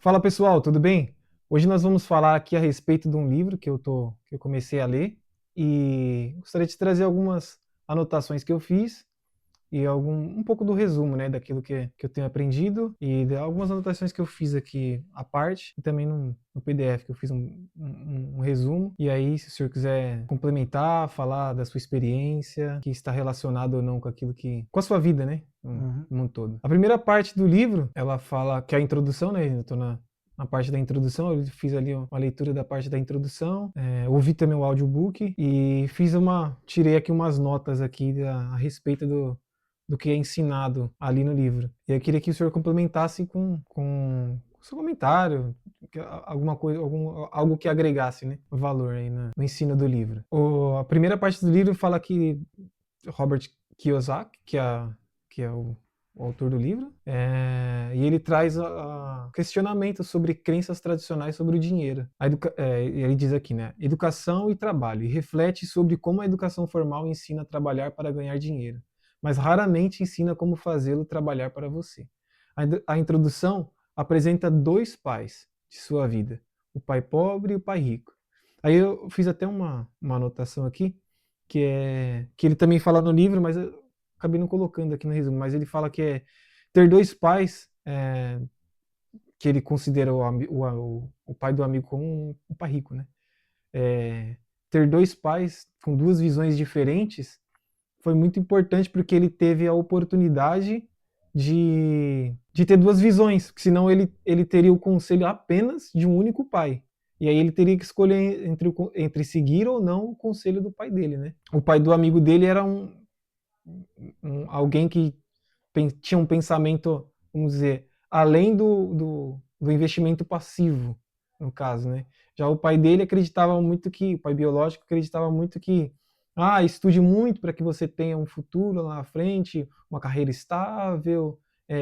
Fala pessoal, tudo bem? Hoje nós vamos falar aqui a respeito de um livro que eu comecei a ler e gostaria de trazer algumas anotações que eu fiz e um pouco do resumo, né, daquilo que eu tenho aprendido e de algumas anotações que eu fiz aqui à parte e também no PDF que eu fiz um resumo. E aí, se o senhor quiser complementar, falar da sua experiência, que está relacionado ou não com aquilo com a sua vida, né, Uhum. no mundo todo. A primeira parte do livro, ela fala que é a introdução, né, eu tô na parte da introdução, eu fiz ali uma leitura da parte da introdução, ouvi também o audiobook e tirei aqui umas notas aqui a respeito do que é ensinado ali no livro. E eu queria que o senhor complementasse com o seu comentário, alguma coisa, algo que agregasse, né, valor aí no ensino do livro. A primeira parte do livro fala que Robert Kiyosaki, que é o autor do livro, e ele traz questionamento sobre crenças tradicionais sobre o dinheiro. Ele diz aqui, né? Educação e trabalho, e reflete sobre como a educação formal ensina a trabalhar para ganhar dinheiro, mas raramente ensina como fazê-lo trabalhar para você. A introdução apresenta dois pais de sua vida, o pai pobre e o pai rico. Aí eu fiz até uma anotação aqui, que ele também fala no livro, mas eu acabei não colocando aqui no resumo, mas ele fala que é ter dois pais, que ele considera o pai do amigo como um pai rico, né? Ter dois pais com duas visões diferentes foi muito importante porque ele teve a oportunidade de ter duas visões, porque senão ele teria o conselho apenas de um único pai. E aí ele teria que escolher entre seguir ou não o conselho do pai dele, né? O pai do amigo dele era alguém que tinha um pensamento, vamos dizer, além do investimento passivo, no caso, né? Já o pai dele acreditava muito o pai biológico acreditava muito estude muito para que você tenha um futuro lá na frente, uma carreira estável,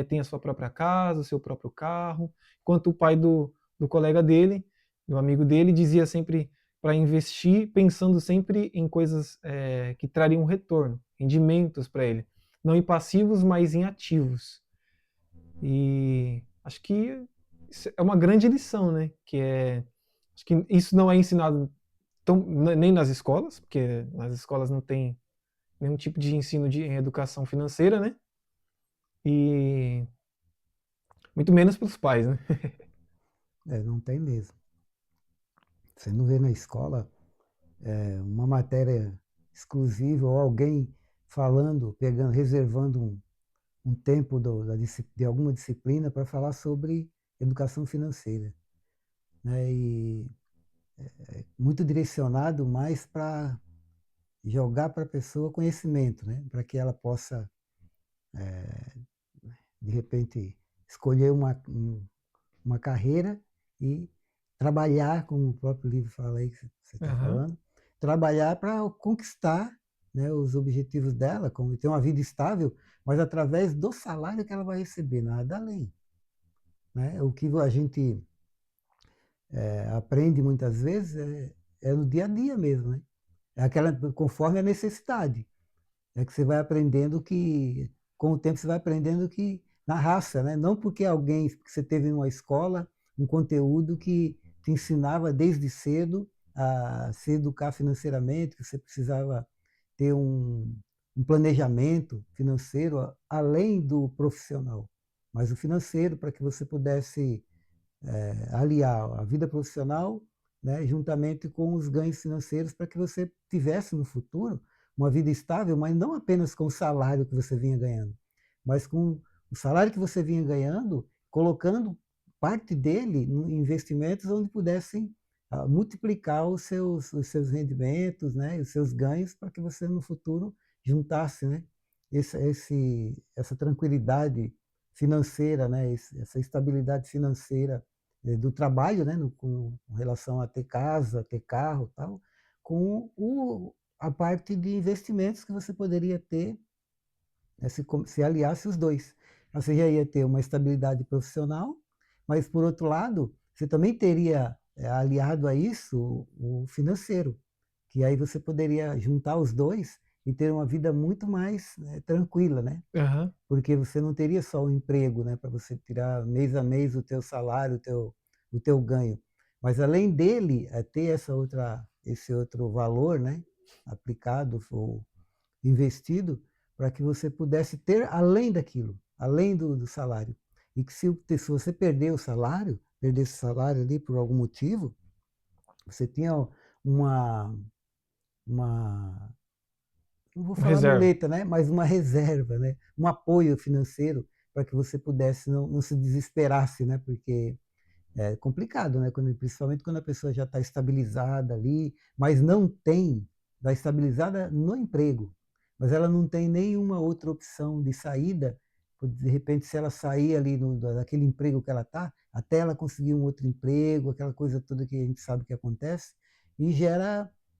tenha sua própria casa, seu próprio carro, enquanto o pai do colega dele, do amigo dele, dizia sempre para investir pensando sempre em coisas que trariam um retorno, rendimentos para ele, não em passivos, mas em ativos. E acho que isso é uma grande lição, né? Acho que isso não é ensinado nem nas escolas, porque nas escolas não tem nenhum tipo de ensino em educação financeira, né? E muito menos para os pais, né? Não tem mesmo. Você não vê na escola uma matéria exclusiva ou alguém falando, pegando, reservando um tempo de alguma disciplina para falar sobre educação financeira, né? E muito direcionado mais para jogar para a pessoa conhecimento, né? Para que ela possa, de repente, escolher uma carreira e trabalhar, como o próprio livro fala aí, que você está Aham. falando, trabalhar para conquistar, né, os objetivos dela, como ter uma vida estável, mas através do salário que ela vai receber, nada além. Né? O que a gente aprende muitas vezes é no dia a dia mesmo, né? É aquela, conforme a necessidade. É que você vai aprendendo que, com o tempo você vai aprendendo que, na raça, né? Não porque porque você teve uma escola, um conteúdo que te ensinava desde cedo a se educar financeiramente, que você precisava ter um planejamento financeiro além do profissional, mas o financeiro para que você pudesse aliar a vida profissional, né, juntamente com os ganhos financeiros para que você tivesse no futuro uma vida estável, mas não apenas com o salário que você vinha ganhando, mas com o salário que você vinha ganhando, colocando parte dele em investimentos onde pudessem multiplicar os seus rendimentos, né, os seus ganhos, para que você no futuro juntasse, né, essa tranquilidade financeira, né, essa estabilidade financeira do trabalho, né, com relação a ter casa, ter carro, tal, com a parte de investimentos que você poderia ter, né, se aliasse os dois. Você já ia ter uma estabilidade profissional, mas, por outro lado, você também teria aliado a isso o financeiro, que aí você poderia juntar os dois e ter uma vida muito mais, tranquila, né? Aham. Porque você não teria só o emprego, né, para você tirar mês a mês o teu salário, o teu ganho. Mas além dele, ter esse outro valor, né, aplicado ou investido, para que você pudesse ter além daquilo, além do salário. E que se você perder o salário, perdesse o salário ali por algum motivo, você tinha uma não vou Uma falar reserva. muleta, né, mas uma reserva, né, um apoio financeiro para que você pudesse não se desesperasse, né, porque é complicado, né, principalmente quando a pessoa já está estabilizada ali, mas não tem, está estabilizada no emprego, mas ela não tem nenhuma outra opção de saída, de repente se ela sair ali daquele emprego que ela está, até ela conseguir um outro emprego, aquela coisa toda que a gente sabe que acontece, e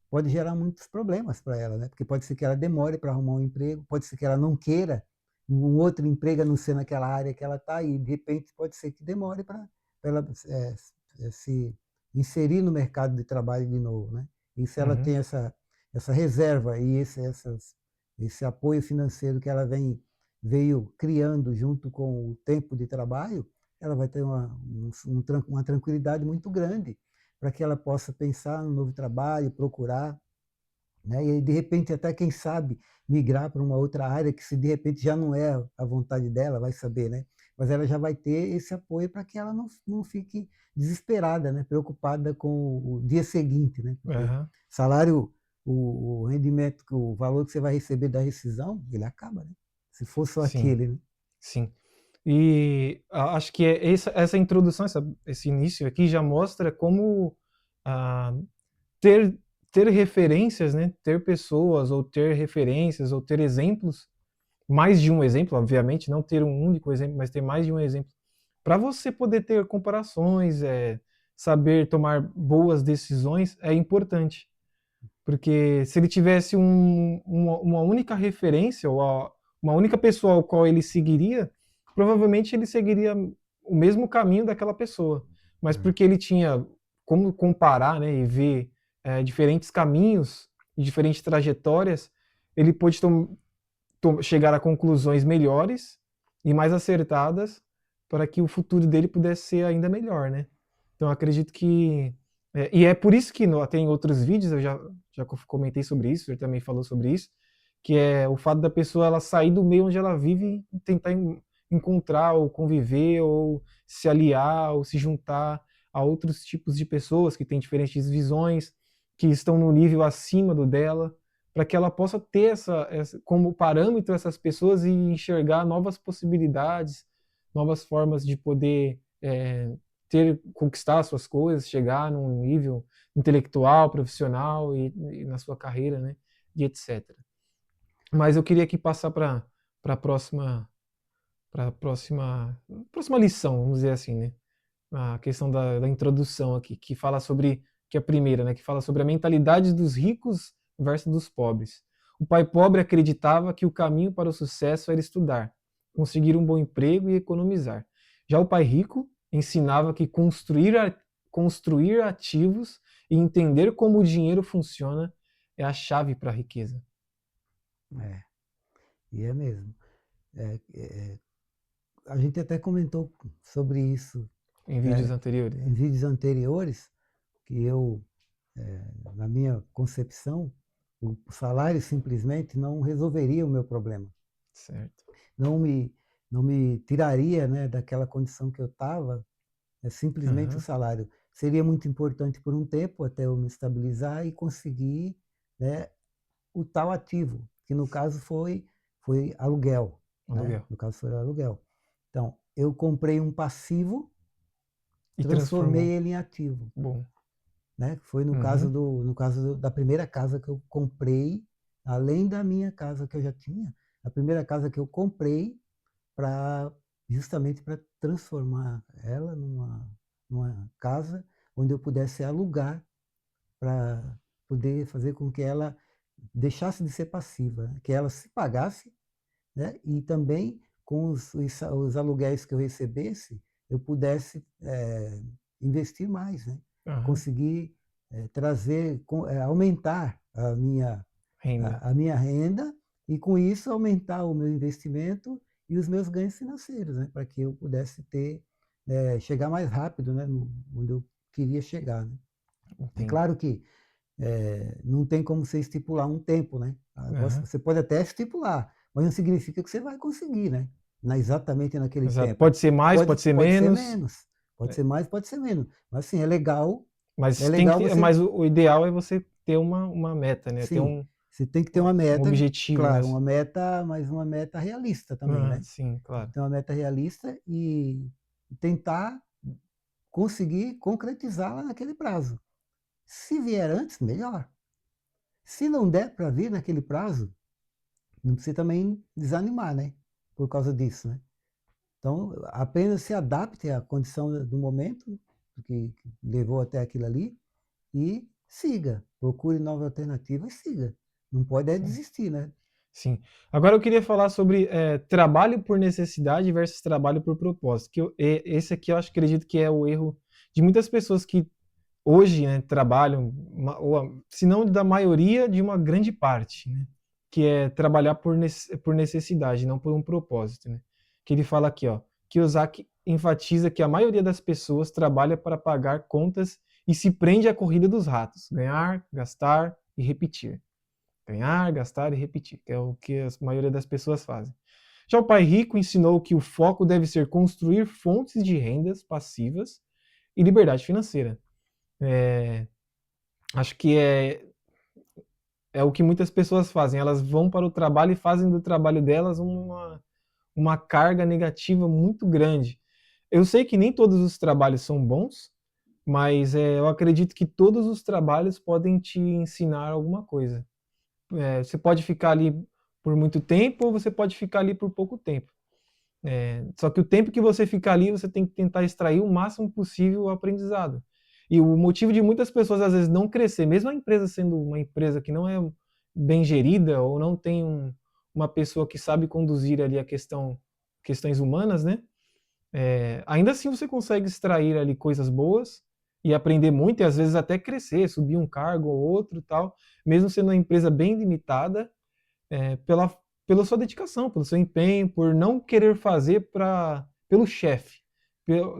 pode gerar muitos problemas para ela, né? Porque pode ser que ela demore para arrumar um emprego, pode ser que ela não queira um outro emprego a não ser naquela área que ela está, e de repente pode ser que demore para ela se inserir no mercado de trabalho de novo, né? E se ela Uhum. tem essa reserva e esse apoio financeiro que ela veio criando junto com o tempo de trabalho, ela vai ter uma tranquilidade muito grande para que ela possa pensar no novo trabalho, procurar, né? E de repente até quem sabe migrar para uma outra área que se de repente já não é a vontade dela, vai saber, né? Mas ela já vai ter esse apoio para que ela não fique desesperada, né? Preocupada com o dia seguinte, né? Porque Aham. salário, o rendimento, o valor que você vai receber da rescisão, ele acaba, né? Se for só Sim, aquele, né? sim. E acho que essa introdução, esse início aqui já mostra como ah, ter, ter referências, né? Ter pessoas, ou ter referências, ou ter exemplos, mais de um exemplo, obviamente, não ter um único exemplo, mas ter mais de um exemplo, para você poder ter comparações, saber tomar boas decisões, é importante. Porque se ele tivesse uma única referência, ou uma única pessoa ao qual ele seguiria, provavelmente ele seguiria o mesmo caminho daquela pessoa. Mas É. porque ele tinha como comparar, né, e ver diferentes caminhos e diferentes trajetórias, ele pôde chegar a conclusões melhores e mais acertadas para que o futuro dele pudesse ser ainda melhor, né? Então acredito que e é por isso que até em outros vídeos eu já comentei sobre isso, ele também falou sobre isso, que é o fato da pessoa ela sair do meio onde ela vive e tentar encontrar ou conviver ou se aliar ou se juntar a outros tipos de pessoas que têm diferentes visões, que estão no nível acima do dela, para que ela possa ter como parâmetro essas pessoas e enxergar novas possibilidades, novas formas de poder conquistar suas coisas, chegar num nível intelectual, profissional e na sua carreira, né, e etc. Mas eu queria aqui passar para a próxima lição, vamos dizer assim, né? A questão da introdução aqui, que fala sobre, que é a primeira, né, que fala sobre a mentalidade dos ricos versus dos pobres. O pai pobre acreditava que o caminho para o sucesso era estudar, conseguir um bom emprego e economizar. Já o pai rico ensinava que construir ativos e entender como o dinheiro funciona é a chave para a riqueza. É, e é mesmo. A gente até comentou sobre isso, Em vídeos né, anteriores, em né? vídeos anteriores, que na minha concepção, o salário simplesmente não resolveria o meu problema. Certo. Não me, não me tiraria, né, daquela condição que eu estava, simplesmente o Aham. salário. Seria muito importante por um tempo até eu me estabilizar e conseguir, né, o tal ativo, que no caso foi aluguel, né? Aluguel. No caso foi aluguel. Então, eu comprei um passivo, E transformei transformou. ele em ativo, Bom. né? Foi Uhum. no caso da primeira casa que eu comprei, além da minha casa que eu já tinha, a primeira casa que eu comprei para justamente para transformar ela numa casa onde eu pudesse alugar para poder fazer com que ela deixasse de ser passiva, né? Que ela se pagasse, né? E também com os aluguéis que eu recebesse, eu pudesse investir mais, né? Aham. Conseguir aumentar a minha Renda. a minha renda e, com isso, aumentar o meu investimento e os meus ganhos financeiros, né? Para que eu pudesse chegar mais rápido, né? Onde eu queria chegar, né? É Entendi. claro que não tem como você estipular um tempo, né? Aham. Você pode até estipular, mas não significa que você vai conseguir, né? Exatamente naquele Exato. tempo. Pode ser mais, pode ser Pode ser menos, menos, pode é, ser mais, pode ser menos. Mas assim, é mas legal você, mas o ideal é você ter uma meta, né? Ter sim, você tem que ter uma um meta, objetivo, né? claro, uma meta, mas uma meta realista também, Ah, né? sim, Tem que claro. ter uma meta realista e tentar conseguir concretizá-la naquele prazo. Se vier antes, melhor. Se não der para vir naquele prazo, não precisa também desanimar, né? Por causa disso, né? Então, apenas se adapte à condição do momento que levou até aquilo ali e siga. Procure novas alternativas e siga. Não pode Sim. desistir, né? Sim. Agora eu queria falar sobre trabalho por necessidade versus trabalho por propósito. Esse aqui eu acredito que é o erro de muitas pessoas que hoje, né, trabalham, se não da maioria, de uma grande parte, né, que é trabalhar por necessidade, não por um propósito. Né? Que ele fala aqui, ó, Kiyosaki enfatiza que a maioria das pessoas trabalha para pagar contas e se prende à corrida dos ratos, ganhar, gastar e repetir. Ganhar, gastar e repetir, que é o que a maioria das pessoas fazem. Já o pai rico ensinou que o foco deve ser construir fontes de rendas passivas e liberdade financeira. Acho que é o que muitas pessoas fazem. Elas vão para o trabalho e fazem do trabalho delas uma carga negativa muito grande. Eu sei que nem todos os trabalhos são bons, mas eu acredito que todos os trabalhos podem te ensinar alguma coisa. Você pode ficar ali por muito tempo ou você pode ficar ali por pouco tempo. Só que o tempo que você ficar ali, você tem que tentar extrair o máximo possível o aprendizado. E o motivo de muitas pessoas às vezes não crescer, mesmo a empresa sendo uma empresa que não é bem gerida ou não tem uma pessoa que sabe conduzir ali questões humanas, né? Ainda assim você consegue extrair ali coisas boas e aprender muito e às vezes até crescer, subir um cargo ou outro, tal, mesmo sendo uma empresa bem limitada, pela sua dedicação, pelo seu empenho, por não querer fazer pelo chefe,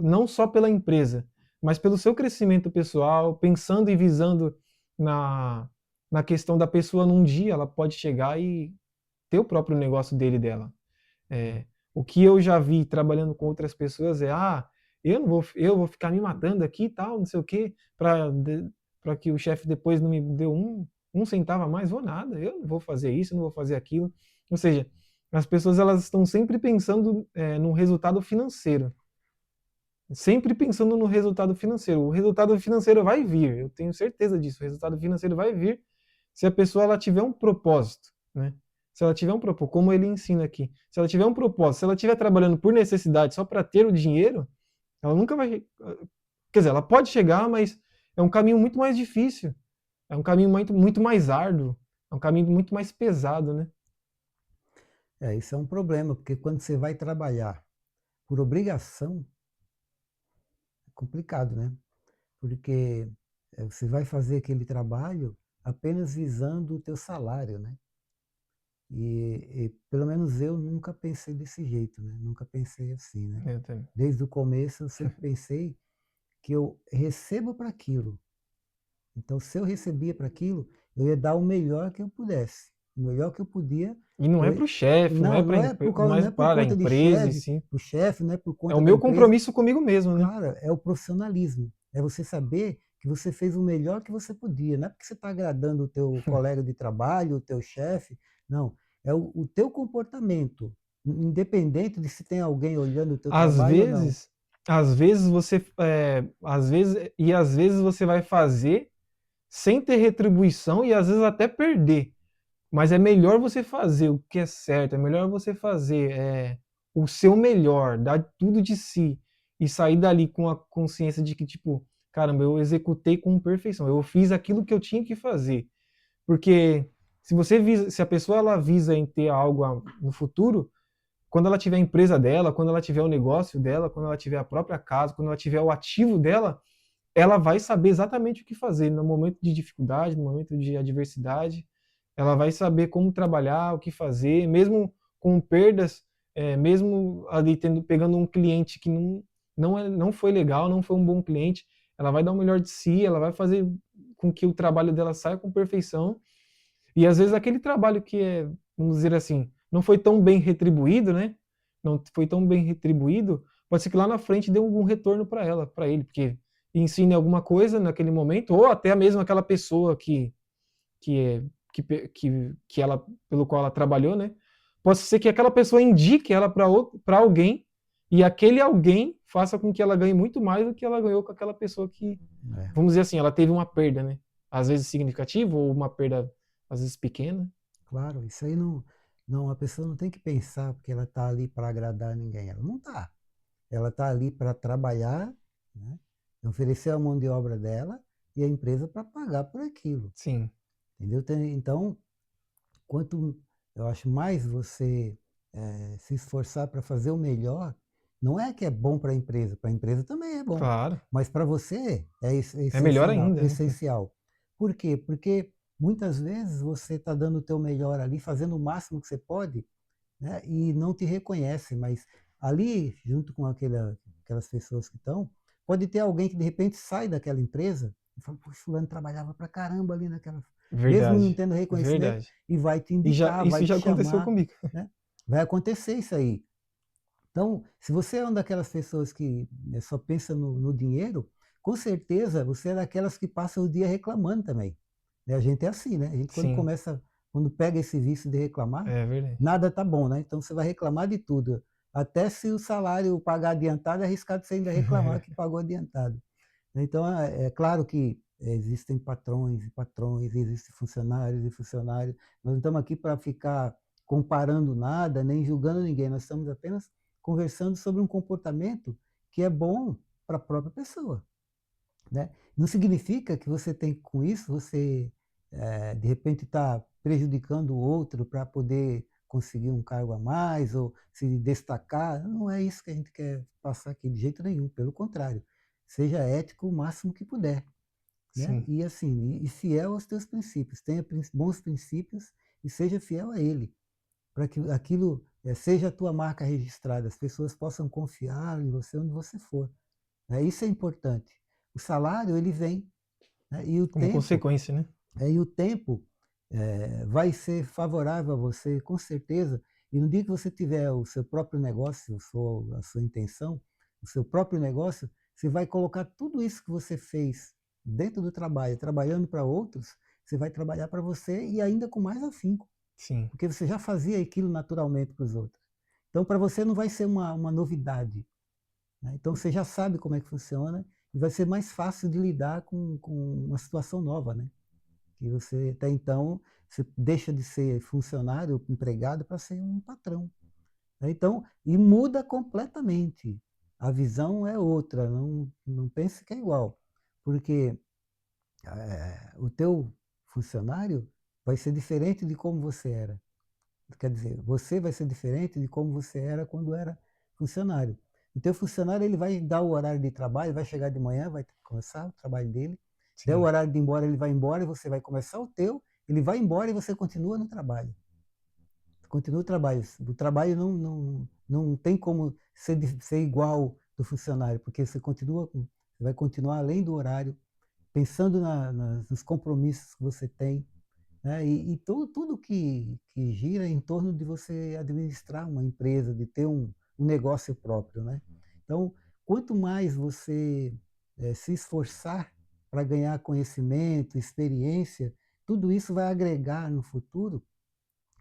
não só pela empresa, mas pelo seu crescimento pessoal, pensando e visando na, na questão da pessoa num dia, ela pode chegar e ter o próprio negócio dele dela. O que eu já vi trabalhando com outras pessoas eu vou ficar me matando aqui e tal, não sei o quê, para que o chefe depois não me dê um centavo a mais, vou nada, eu não vou fazer isso, não vou fazer aquilo. Ou seja, as pessoas elas estão sempre pensando no resultado financeiro. Sempre pensando no resultado financeiro. O resultado financeiro vai vir, eu tenho certeza disso. O resultado financeiro vai vir se a pessoa ela tiver um propósito, né? Se ela tiver um propósito, como ele ensina aqui, se ela tiver um propósito, se ela estiver trabalhando por necessidade só para ter o dinheiro, ela nunca vai. Quer dizer, ela pode chegar, mas é um caminho muito mais difícil. É um caminho muito mais árduo. É um caminho muito mais pesado, né? Isso é um problema, porque quando você vai trabalhar por obrigação, é complicado, né? Porque você vai fazer aquele trabalho apenas visando o teu salário, né? E pelo menos eu nunca pensei desse jeito, né? Nunca pensei assim, né? Eu também. Desde o começo eu sempre pensei que eu recebo para aquilo. Então, se eu recebia para aquilo, eu ia dar o melhor que eu pudesse. O melhor que eu podia. E não é Eu, para o chefe, não, não não é é por para a conta de empresa, e chefe, sim. o chefe, não é por É o conta da meu empresa. compromisso comigo mesmo, né? Claro, é o profissionalismo. É você saber que você fez o melhor que você podia. Não é porque você está agradando o teu colega de trabalho, o teu chefe. Não. É o teu comportamento. Independente de se tem alguém olhando o teu Às trabalho ou não. vezes, às vezes você vai fazer sem ter retribuição e às vezes até perder. Mas é melhor você fazer o que é certo, é melhor você fazer o seu melhor, dar tudo de si e sair dali com a consciência de que, tipo, caramba, eu executei com perfeição, eu fiz aquilo que eu tinha que fazer. Porque se a pessoa ela visa em ter algo no futuro, quando ela tiver a empresa dela, quando ela tiver o negócio dela, quando ela tiver a própria casa, quando ela tiver o ativo dela, ela vai saber exatamente o que fazer no momento de dificuldade, no momento de adversidade. ela vai saber como trabalhar, o que fazer, mesmo com perdas, mesmo ali pegando um cliente que não foi legal, não foi um bom cliente, ela vai dar o melhor de si, ela vai fazer com que o trabalho dela saia com perfeição. E às vezes aquele trabalho que vamos dizer assim, não foi tão bem retribuído, né? Não foi tão bem retribuído, pode ser que lá na frente dê algum retorno para ela, para ele, porque ensine alguma coisa naquele momento, ou até mesmo aquela pessoa que, é, que ela, pelo qual ela trabalhou, né? Pode ser que aquela pessoa indique ela para alguém e aquele alguém faça com que ela ganhe muito mais do que ela ganhou com aquela pessoa que, É, vamos dizer assim, ela teve uma perda, né? Às vezes significativa ou uma perda às vezes pequena. claro, isso aí não, a pessoa não tem que pensar porque ela está ali para agradar ninguém. Ela não está. Ela está ali para trabalhar, né? Oferecer a mão de obra dela e a empresa para pagar por aquilo. Sim, Entendeu? Então, quanto eu acho mais você se esforçar para fazer o melhor, não é que é bom para a empresa também é bom, claro. mas para você é É melhor essencial, ainda, né? essencial. Por quê? Porque muitas vezes você está dando o teu melhor ali, fazendo o máximo que você pode, né, e não te reconhece, mas ali, junto com aquelas pessoas que estão, pode ter alguém que de repente sai daquela empresa e fala, pô, fulano trabalhava pra caramba ali naquela, mesmo não Verdade, tendo reconhecimento, verdade. e vai te E indicar, vai isso te já aconteceu chamar, comigo. né? Vai acontecer isso aí. Então, se você é uma daquelas pessoas que só pensa no dinheiro, com certeza você é daquelas que passa o dia reclamando também. Né? A gente é assim, né? A gente Sim, quando pega esse vício de reclamar, é verdade. nada tá bom, né? Então você vai reclamar de tudo. Até se o salário pagar adiantado, é arriscado você ainda reclamar que pagou adiantado. Então, é claro que existem patrões e patrões, existem funcionários e funcionários. Nós não estamos aqui para ficar comparando nada, nem julgando ninguém. Nós estamos apenas conversando sobre um comportamento que é bom para a própria pessoa, né? Não significa que você tem com isso, você de repente está prejudicando o outro para poder conseguir um cargo a mais ou se destacar. Não é isso que a gente quer passar aqui de jeito nenhum, pelo contrário. Seja ético o máximo que puder, né? Sim, E assim, e fiel aos teus princípios. Tenha bons princípios e seja fiel a ele, para que aquilo seja a tua marca registrada, as pessoas possam confiar em você onde você for. Né? Isso é importante. O salário ele vem, né? como consequência, né? E o tempo vai ser favorável a você, com certeza. E no dia que você tiver o seu próprio negócio, a sua intenção, o seu próprio negócio, você vai colocar tudo isso que você fez dentro do trabalho, trabalhando para outros, você vai trabalhar para você e ainda com mais afinco, Sim, porque você já fazia aquilo naturalmente para os outros. Então, para você não vai ser uma novidade, né? Então, você já sabe como é que funciona e vai ser mais fácil de lidar com uma situação nova, né? Que você, até então, você deixa de ser funcionário, empregado, para ser um patrão. Né? Então, e muda completamente. A visão é outra, não pense que é igual. Porque o teu funcionário vai ser diferente de como você era. Quer dizer, você vai ser diferente de como você era quando era funcionário. O teu funcionário ele vai dar o horário de trabalho, vai chegar de manhã, vai começar o trabalho dele, der o sim. horário de ir embora, ele vai embora e você vai começar o teu, ele vai embora e você continua no trabalho. Continua o trabalho. O trabalho não tem como ser igual do funcionário, porque você vai continuar além do horário, pensando nos compromissos que você tem, né? E tudo que gira em torno de você administrar uma empresa, de ter um negócio próprio, né? Então, quanto mais você se esforçar para ganhar conhecimento, experiência, tudo isso vai agregar no futuro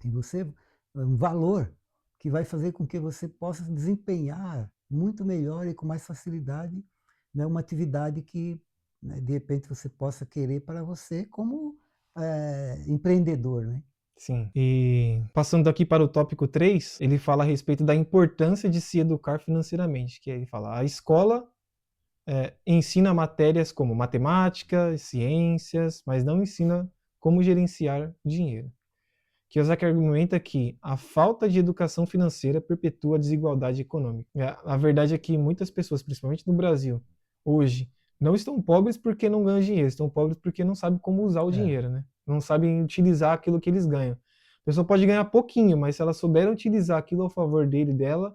em você um valor que vai fazer com que você possa desempenhar muito melhor e com mais facilidade, né, uma atividade que, né, de repente você possa querer para você como empreendedor, né? Sim. E passando aqui para o tópico 3, ele fala a respeito da importância de se educar financeiramente, que ele fala, a escola ensina matérias como matemática, ciências, mas não ensina como gerenciar dinheiro. Kiyosaki argumenta que a falta de educação financeira perpetua a desigualdade econômica. A verdade é que muitas pessoas, principalmente no Brasil, hoje, não estão pobres porque não ganham dinheiro, estão pobres porque não sabem como usar o É, dinheiro, né? Não sabem utilizar aquilo que eles ganham. A pessoa pode ganhar pouquinho, mas se ela souber utilizar aquilo ao favor dele e dela,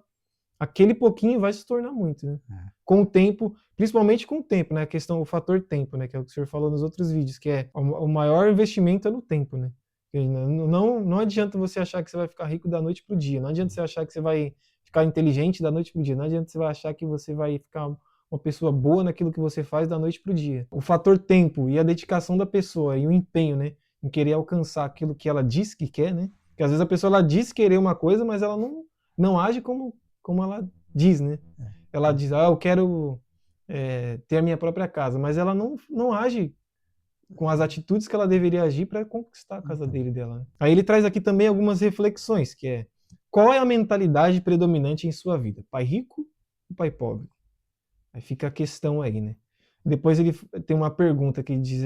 aquele pouquinho vai se tornar muito, né? é. Com o tempo, principalmente com o tempo, né? A questão, o fator tempo, né? Que é o que o senhor falou nos outros vídeos, que é o maior investimento é no tempo, né? Não adianta você achar que você vai ficar rico da noite pro dia, não adianta você achar que você vai ficar inteligente da noite pro dia, não adianta você vai achar que você vai ficar uma pessoa boa naquilo que você faz da noite pro dia. O fator tempo e a dedicação da pessoa e o empenho, né? Em querer alcançar aquilo que ela diz que quer, né? Porque às vezes a pessoa ela diz querer uma coisa, mas ela não age como ela diz, né? Ela diz, eu quero ter a minha própria casa, mas ela não age com as atitudes que ela deveria agir para conquistar a casa Então, dele e dela, né? Aí ele traz aqui também algumas reflexões, que é, qual é a mentalidade predominante em sua vida? Pai rico ou pai pobre? Aí fica a questão aí, né? Depois ele tem uma pergunta que diz,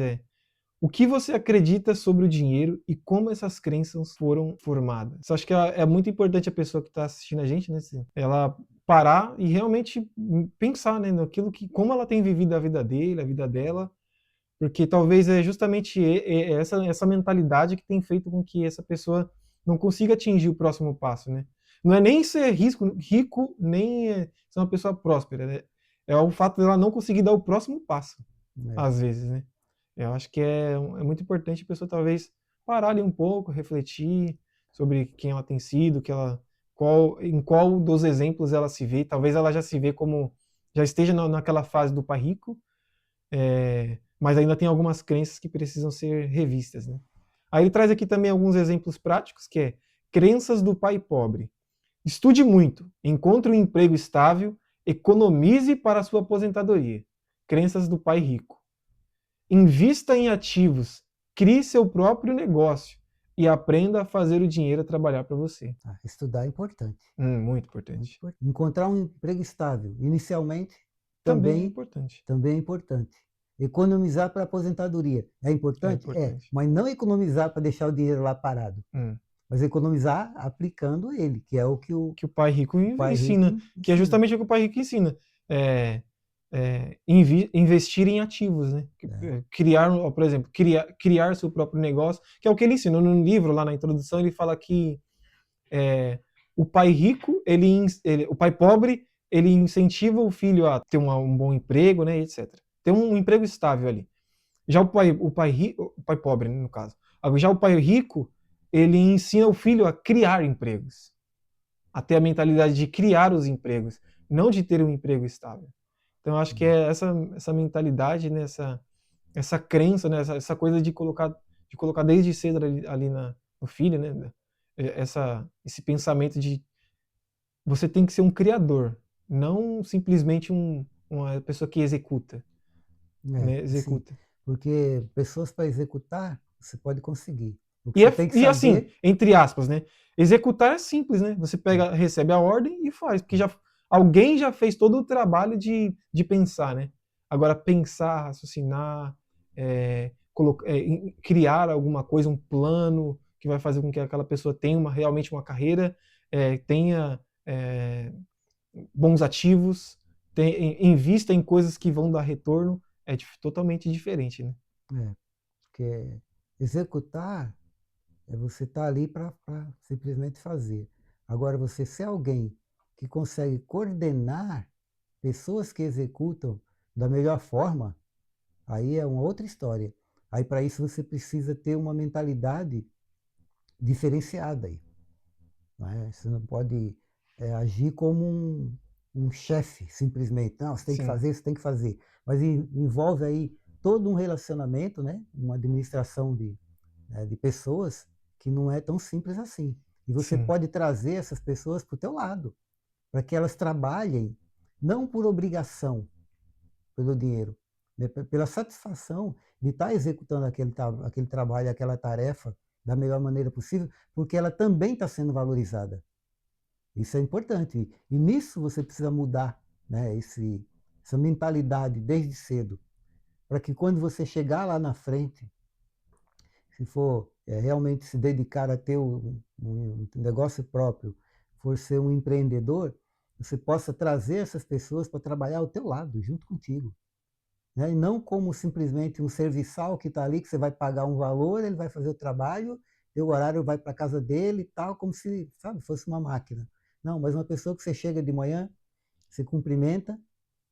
o que você acredita sobre o dinheiro e como essas crenças foram formadas? Eu acho que é muito importante a pessoa que está assistindo a gente, né, ela parar e realmente pensar, né, naquilo que, como ela tem vivido a vida dele, a vida dela, porque talvez é justamente essa mentalidade que tem feito com que essa pessoa não consiga atingir o próximo passo, né? Não é nem ser rico nem ser uma pessoa próspera, né? É o fato dela não conseguir dar o próximo passo, é, às vezes, né? Eu acho que é muito importante a pessoa talvez parar ali um pouco, refletir sobre quem ela tem sido, em qual dos exemplos ela se vê. Talvez ela já se vê como, já esteja naquela fase do pai rico, mas ainda tem algumas crenças que precisam ser revistas, né? Aí ele traz aqui também alguns exemplos práticos, que é crenças do pai pobre. Estude muito, encontre um emprego estável, economize para a sua aposentadoria. Crenças do pai rico. Invista em ativos, crie seu próprio negócio e aprenda a fazer o dinheiro trabalhar para você. estudar é importante. Muito Muito importante. importante. Encontrar um emprego estável, inicialmente, Também é também, importante. também é importante. Economizar para aposentadoria é É importante? É, importante. mas não economizar para deixar o dinheiro lá parado, Hum. mas economizar aplicando ele, que é o que o Que o pai rico pai rico ensina, que é ensina. justamente o que o pai rico ensina. Investir em ativos, né? Criar, por exemplo, criar seu próprio negócio, que é o que ele ensina. No livro, lá na introdução, ele fala que o pai rico, o pai pobre, ele incentiva o filho a ter um bom emprego, né, etc. Ter um emprego estável ali. Já o pai pobre, né, no caso. Já o pai rico, ele ensina o filho a criar empregos, a ter a mentalidade de criar os empregos, não de ter um emprego estável. Então, eu acho que é essa mentalidade, né, essa crença, né, essa coisa de colocar desde cedo ali no filho, né, esse pensamento de você tem que ser um criador, não simplesmente uma pessoa que executa, É, né, sim, executa. porque pessoas para executar, você pode conseguir. O que E, você tem que e assim, saber, entre aspas, né, executar é simples, né? Você recebe a ordem e faz, porque alguém já fez todo o trabalho de pensar, né? Agora, pensar, raciocinar, criar alguma coisa, um plano que vai fazer com que aquela pessoa tenha realmente uma carreira, tenha bons ativos, invista em coisas que vão dar retorno, é totalmente diferente, né? porque executar é você estar ali para simplesmente fazer. Agora, você ser alguém que consegue coordenar pessoas que executam da melhor forma, aí é uma outra história. Aí, para isso, você precisa ter uma mentalidade diferenciada aí. Não é? Você não pode agir como um chefe, simplesmente. Não, você tem que Sim, fazer, você tem que fazer. Mas envolve aí todo um relacionamento, né? Uma administração de pessoas que não é tão simples assim. E você sim, pode trazer essas pessoas para o teu lado, para que elas trabalhem não por obrigação pelo dinheiro, né, pela satisfação de estar executando aquele trabalho, aquela tarefa da melhor maneira possível, porque ela também está sendo valorizada. Isso é importante. E nisso você precisa mudar, né, essa mentalidade desde cedo, para que quando você chegar lá na frente, se for realmente se dedicar a ter um negócio próprio, for ser um empreendedor, você possa trazer essas pessoas para trabalhar ao teu lado, junto contigo. né? E não como simplesmente um serviçal que está ali, que você vai pagar um valor, ele vai fazer o trabalho, e o horário vai para a casa dele e tal, como se, sabe, fosse uma máquina. Não, mas uma pessoa que você chega de manhã, se cumprimenta,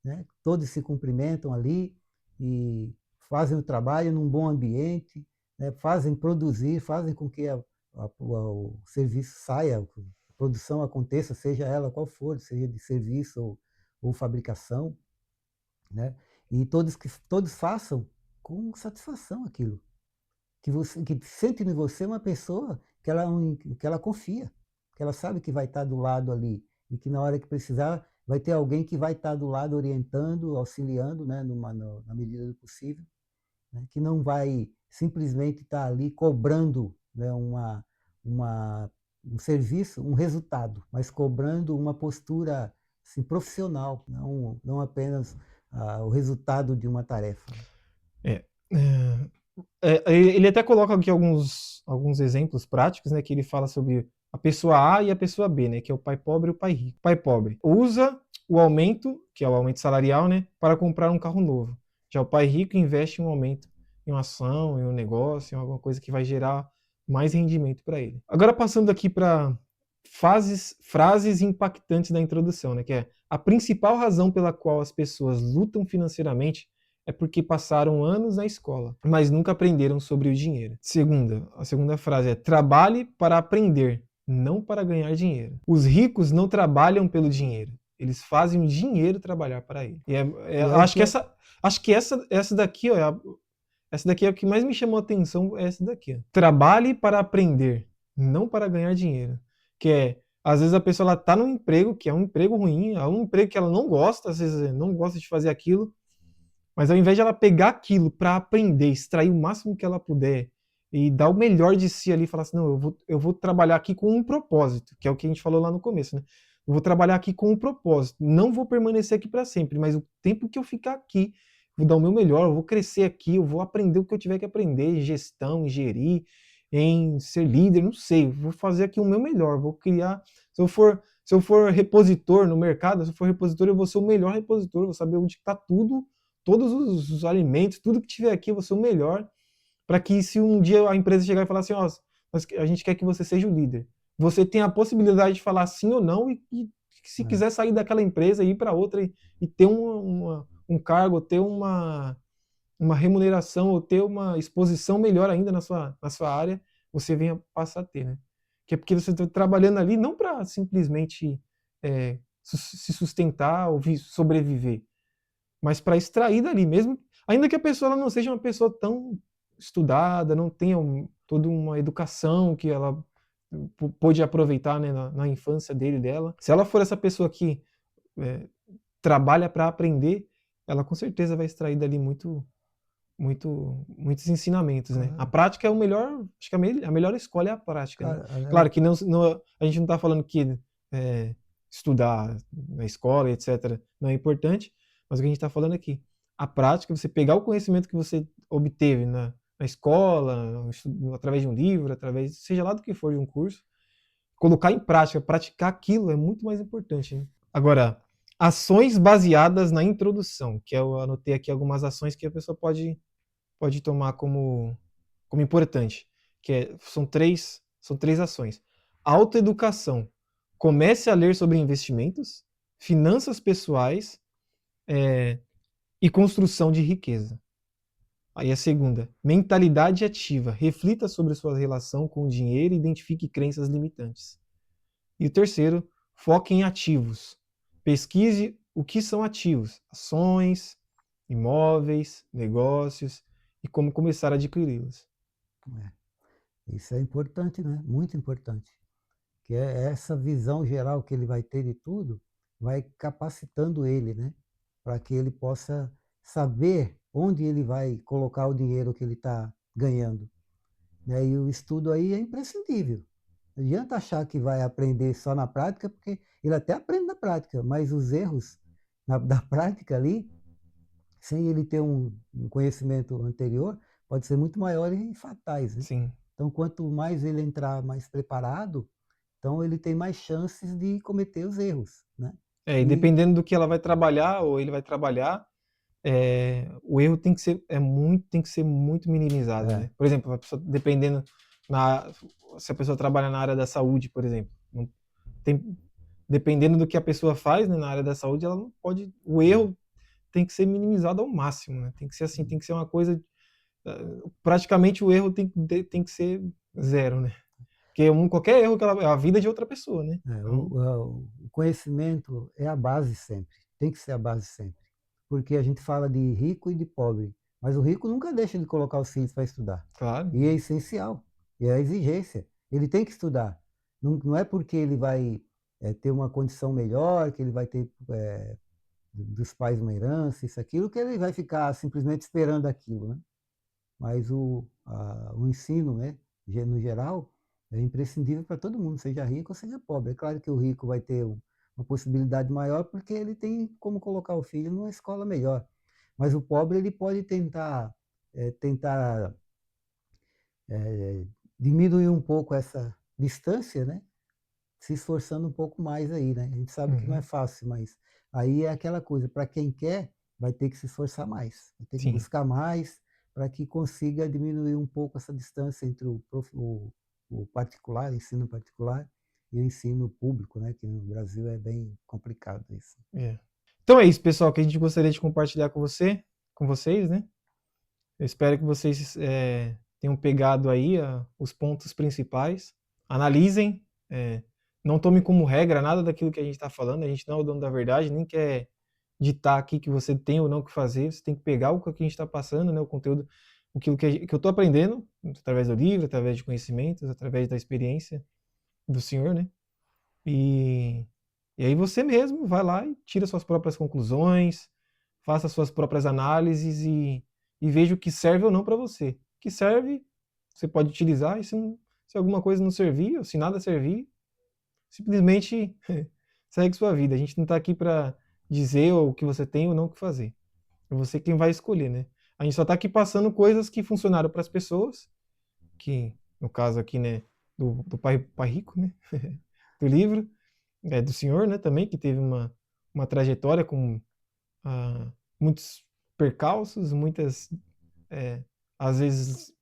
né? Todos se cumprimentam ali e fazem o trabalho num bom ambiente, né? Fazem produzir, fazem com que o serviço saia, a produção aconteça, seja ela qual for, seja de serviço ou fabricação, né? E todos façam com satisfação aquilo, que sente em você uma pessoa que ela confia, que ela sabe que vai estar do lado ali e que na hora que precisar vai ter alguém que vai estar do lado orientando, auxiliando, né, na medida do possível, né, que não vai simplesmente estar ali cobrando, né, uma, um serviço, um resultado, mas cobrando uma postura assim, profissional, não apenas o resultado de uma tarefa. É, ele até coloca aqui alguns exemplos práticos, né, que ele fala sobre a pessoa A e a pessoa B, né, que é o pai pobre e o pai rico. O pai pobre usa o aumento, que é o aumento salarial, né, para comprar um carro novo. Já o pai rico investe um aumento em uma ação, em um negócio, em alguma coisa que vai gerar mais rendimento para ele. Agora passando aqui para frases impactantes da introdução, né, que é a principal razão pela qual as pessoas lutam financeiramente é porque passaram anos na escola, mas nunca aprenderam sobre o dinheiro. A segunda frase é: trabalhe para aprender, não para ganhar dinheiro. Os ricos não trabalham pelo dinheiro, eles fazem o dinheiro trabalhar para eles. E é o que é, Acho que essa daqui, ó, essa daqui é o que mais me chamou a atenção, é essa daqui. Ó. Trabalhe para aprender, não para ganhar dinheiro. Que é, às vezes a pessoa ela tá num emprego que é um emprego ruim, é um emprego que ela não gosta, às vezes não gosta de fazer aquilo, mas ao invés de ela pegar aquilo para aprender, extrair o máximo que ela puder e dar o melhor de si ali, falar assim, não, eu vou trabalhar aqui com um propósito, que é o que a gente falou lá no começo, né? Eu vou trabalhar aqui com um propósito, não vou permanecer aqui para sempre, mas o tempo que eu ficar aqui, vou dar o meu melhor, eu vou crescer aqui, eu vou aprender o que eu tiver que aprender, em gestão, em gerir, em ser líder, não sei, vou fazer aqui o meu melhor, vou criar, se eu for repositor no mercado, se eu for repositor, eu vou ser o melhor repositor, vou saber onde está tudo, todos os alimentos, tudo que tiver aqui, eu vou ser o melhor, para que se um dia a empresa chegar e falar assim, ó, a gente quer que você seja o líder, você tem a possibilidade de falar sim ou não e se quiser sair daquela empresa e ir para outra e ter um cargo, ter uma remuneração ou ter uma exposição melhor ainda na sua área, você venha passar a ter, né? Que é porque você está trabalhando ali não para simplesmente se sustentar ou sobreviver, mas para extrair dali mesmo, ainda que a pessoa ela não seja uma pessoa tão estudada, não tenha toda uma educação que ela pôde aproveitar, né, na infância dela. Se ela for essa pessoa que é, trabalha para aprender, ela com certeza vai extrair dali muitos ensinamentos, né? A claro, prática é o melhor, acho que a melhor escolha é a prática, né? cara, Claro que a gente não está falando que estudar na escola, etc., não é importante, mas o que a gente está falando aqui, a prática, você pegar o conhecimento que você obteve na escola, através de um livro, seja lá do que for de um curso, colocar em prática, praticar aquilo é muito mais importante, né? Agora, ações baseadas na introdução, que eu anotei aqui algumas ações que a pessoa pode tomar como importante, são três ações. Autoeducação. Comece a ler sobre investimentos, finanças pessoais e construção de riqueza. Aí a segunda, mentalidade ativa. Reflita sobre sua relação com o dinheiro e identifique crenças limitantes. E o terceiro, foque em ativos. Pesquise o que são ativos, ações, imóveis, negócios e como começar a adquiri-los. isso é importante, né? Muito importante. Que é essa visão geral que ele vai ter de tudo, vai capacitando ele, né? Para que ele possa saber onde ele vai colocar o dinheiro que ele está ganhando. Né? E o estudo aí é imprescindível. Não adianta achar que vai aprender só na prática, porque ele até aprende na prática, mas os erros da prática ali, sem ele ter um conhecimento anterior, pode ser muito maiores e fatais. Né? Sim. Então, quanto mais ele entrar mais preparado, então ele tem mais chances de cometer os erros. Né? E E dependendo do que ela vai trabalhar ou ele vai trabalhar, o erro tem que ser muito minimizado, né? Por exemplo, a pessoa, dependendo se a pessoa trabalha na área da saúde, por exemplo, dependendo do que a pessoa faz, né, na área da saúde, ela não pode, o erro tem que ser minimizado ao máximo, né? Tem que ser assim, tem que ser uma coisa, praticamente o erro tem que ser zero, né? Porque qualquer erro é a vida de outra pessoa, né? Então, O conhecimento é a base sempre, tem que ser a base sempre. Porque a gente fala de rico e de pobre, mas o rico nunca deixa de colocar os filhos para estudar. claro. E é essencial, e é a exigência. Ele tem que estudar. Não é porque ele vai ter uma condição melhor, que ele vai ter dos pais uma herança, isso, aquilo, que ele vai ficar simplesmente esperando aquilo, né? Mas o ensino, né, no geral, é imprescindível para todo mundo, seja rico ou seja pobre. É claro que o rico vai ter uma possibilidade maior porque ele tem como colocar o filho numa escola melhor. Mas o pobre ele pode tentar diminuir um pouco essa distância, né? Se esforçando um pouco mais aí, né? A gente sabe que não é fácil, mas aí é aquela coisa, para quem quer, vai ter que se esforçar mais, vai ter que Sim. buscar mais para que consiga diminuir um pouco essa distância entre o particular, ensino particular, e o ensino público, né? Que no Brasil é bem complicado isso. Então é isso, pessoal, que a gente gostaria de compartilhar com vocês, né? Eu espero que vocês tenham pegado aí os pontos principais. Analisem, não tomem como regra nada daquilo que a gente está falando. A gente não é o dono da verdade, nem quer ditar aqui que você tem ou não que fazer. Você tem que pegar o que a gente está passando, né? O conteúdo, aquilo que eu estou aprendendo através do livro, através de conhecimentos, através da experiência do senhor, né? E aí você mesmo vai lá e tira suas próprias conclusões, faça suas próprias análises e veja o que serve ou não para você. O que serve, você pode utilizar, e se alguma coisa não servir, ou se nada servir, simplesmente segue sua vida. A gente não está aqui para dizer o que você tem ou não o que fazer. É você quem vai escolher, né? A gente só está aqui passando coisas que funcionaram para as pessoas, que no caso aqui, né, do pai rico, né, do livro, do senhor, né, também, que teve uma trajetória com muitos percalços, muitas, às vezes,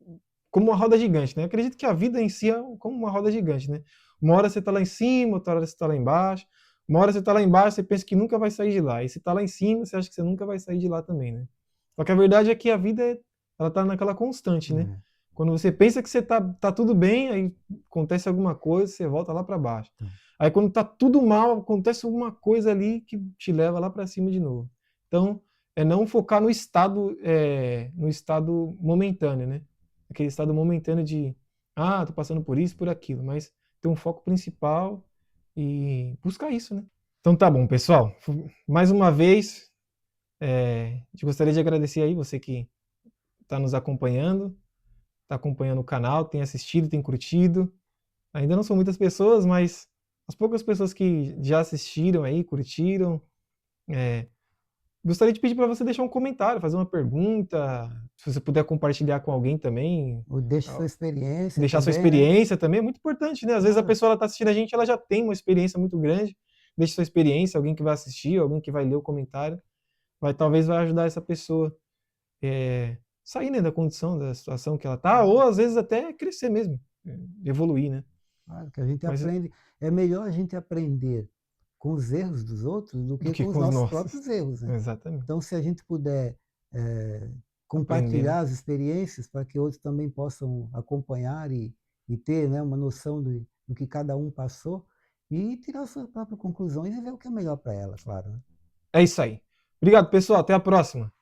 como uma roda gigante, né? Eu acredito que a vida em si é como uma roda gigante, né? Uma hora você está lá em cima, outra hora você está lá embaixo. Uma hora você está lá embaixo, você pensa que nunca vai sair de lá. E se está lá em cima, você acha que você nunca vai sair de lá também, né? Só que a verdade é que a vida, ela está naquela constante, né? Quando você pensa que você tá tudo bem, aí acontece alguma coisa, você volta lá para baixo. Aí quando tá tudo mal, acontece alguma coisa ali que te leva lá para cima de novo. Então, é não focar no estado momentâneo, né? Aquele estado momentâneo de, tô passando por isso, por aquilo, mas ter um foco principal e buscar isso, né? Então tá bom, pessoal. Mais uma vez, eu gostaria de agradecer aí você que está nos acompanhando, está acompanhando o canal, tem assistido, tem curtido. Ainda não são muitas pessoas, mas as poucas pessoas que já assistiram aí, curtiram, gostaria de pedir para você deixar um comentário, fazer uma pergunta, se você puder compartilhar com alguém também, Ou deixe sua experiência deixar sua também, né? experiência também, é muito importante, né? Às vezes a pessoa está assistindo a gente, ela já tem uma experiência muito grande, deixe sua experiência, alguém que vai assistir, alguém que vai ler o comentário, talvez vai ajudar essa pessoa sair, né, da condição, da situação que ela está, ou às vezes até crescer mesmo, evoluir, né? Claro que a gente Mas aprende, é melhor a gente aprender com os erros dos outros do do que que com os com os nossos nossos. próprios erros, né? Exatamente. Então, se a gente puder Aprender, né? compartilhar as experiências para que outros também possam acompanhar e ter, né, uma noção do que cada um passou e tirar suas próprias conclusões e ver o que é melhor para ela, claro, né? É isso aí. Obrigado, pessoal. Até a próxima.